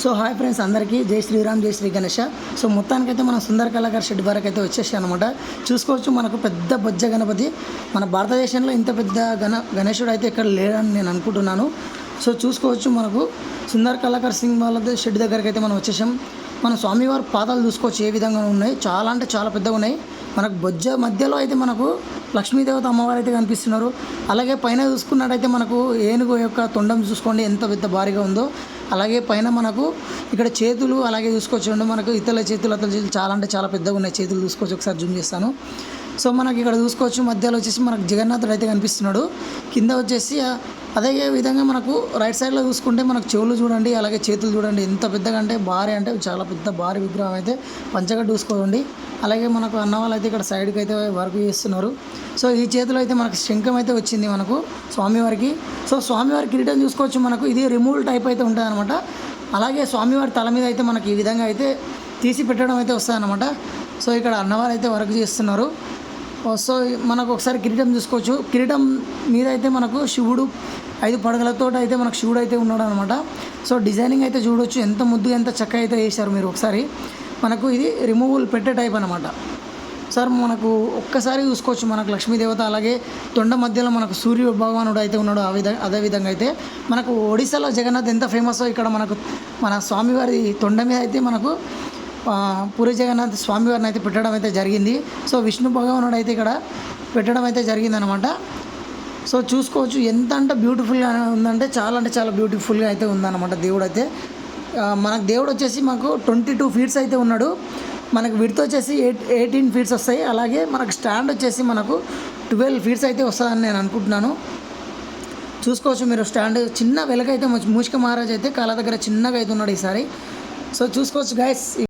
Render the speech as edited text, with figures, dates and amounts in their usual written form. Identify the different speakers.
Speaker 1: So hi friends, అందరికీ జై శ్రీరామ్, జై శ్రీ గణేష. సో మొత్తానికైతే మన సుందర కళాకారు షెడ్ వరకు అయితే వచ్చేసి అనమాట. చూసుకోవచ్చు, మనకు పెద్ద బొజ్జ గణపతి. మన భారతదేశంలో ఇంత పెద్ద గణేశుడు అయితే ఇక్కడ లేడని నేను అనుకుంటున్నాను. సో చూసుకోవచ్చు, మనకు సుందర కళాకారు సింగ్ వాళ్ళ షెడ్ దగ్గరికి అయితే మనం వచ్చేసాం. మన స్వామివారి పాదాలు చూసుకోవచ్చు ఏ విధంగా ఉన్నాయి. చాలా అంటే చాలా పెద్దగా ఉన్నాయి. మనకు బొజ్జ మధ్యలో అయితే మనకు లక్ష్మీదేవత అమ్మవారు అయితే కనిపిస్తున్నారు. అలాగే పైన చూసుకున్నట్టయితే మనకు ఏనుగు యొక్క తొండం చూసుకోండి ఎంత పెద్ద భారీగా ఉందో. అలాగే పైన మనకు ఇక్కడ చేతులు అలాగే చూసుకోవచ్చు. మనకు ఇతల చేతులు అతల చేతులు చాలా అంటే చాలా పెద్దగా ఉన్నాయి. చేతులు చూసుకోవచ్చు, ఒకసారి జూమ్ చేస్తాను. సో మనకి ఇక్కడ చూసుకోవచ్చు, మధ్యలో వచ్చేసి మనకు జగన్నాథుడు అయితే కనిపిస్తున్నాడు. కింద వచ్చేసి అదే విధంగా మనకు రైట్ సైడ్లో చూసుకుంటే మనకు చెవులు చూడండి, అలాగే చేతులు చూడండి ఎంత పెద్దగా అంటే భారీ, అంటే చాలా పెద్ద భారీ విగ్రహం అయితే పంచగడ్డ చూసుకోండి. అలాగే మనకు అన్న వాళ్ళు అయితే ఇక్కడ సైడ్కి అయితే వర్క్ చేస్తున్నారు. సో ఈ చేతిలో అయితే మనకు శంఖం అయితే వచ్చింది మనకు స్వామివారికి. సో స్వామివారి కిరీటం చూసుకోవచ్చు, మనకు ఇది రిమూవల్ టైప్ అయితే ఉంటుంది అనమాట. అలాగే స్వామివారి తల మీద అయితే మనకి ఈ విధంగా అయితే తీసి పెట్టడం అయితే వస్తుంది అనమాట. సో ఇక్కడ అన్నవారు అయితే వర్క్ చేస్తున్నారు. సో మనకు ఒకసారి కిరీటం చూసుకోవచ్చు. కిరీటం మీద అయితే మనకు శివుడు 5 పడగలతో అయితే మనకు శివుడు అయితే ఉన్నాడు అనమాట. సో డిజైనింగ్ అయితే చూడవచ్చు, ఎంత ముద్దు ఎంత చక్కగా అయితే వేశారు మీరు ఒకసారి. మనకు ఇది రిమూవల్ పెట్టే టైప్ అనమాట. సార్ మనకు ఒక్కసారి చూసుకోవచ్చు, మనకు లక్ష్మీదేవత అలాగే తొండ మధ్యలో మనకు సూర్య భగవానుడు అయితే ఉన్నాడు. అదే విధంగా అయితే మనకు ఒడిశాలో జగన్నాథ్ ఎంత ఫేమస్, ఇక్కడ మనకు మన స్వామివారి తొండ మీద అయితే మనకు పూరి జగన్నాథ్ స్వామివారిని అయితే పెట్టడం అయితే జరిగింది. సో విష్ణు భగవానుడు అయితే ఇక్కడ పెట్టడం అయితే జరిగిందనమాట. సో చూసుకోవచ్చు, ఎంత అంటే బ్యూటిఫుల్గా ఉందంటే చాలా అంటే చాలా బ్యూటిఫుల్గా అయితే ఉందన్నమాట. దేవుడు అయితే మనకు దేవుడు వచ్చేసి మాకు 22 ఫీట్స్ అయితే ఉన్నాడు. మనకు విడ్త్ వచ్చేసి 18 ఫీట్స్ వస్తాయి. అలాగే మనకు స్టాండ్ వచ్చేసి మనకు 12 ఫీట్స్ అయితే వస్తుందని నేను అనుకుంటున్నాను. చూసుకోవచ్చు మీరు, స్టాండ్ చిన్న వెలకైతే మూషిక మహారాజ్ అయితే కాళ్ళ దగ్గర చిన్నగా అయితే ఉన్నాడు ఈసారి. సో చూసుకోవచ్చు గైస్.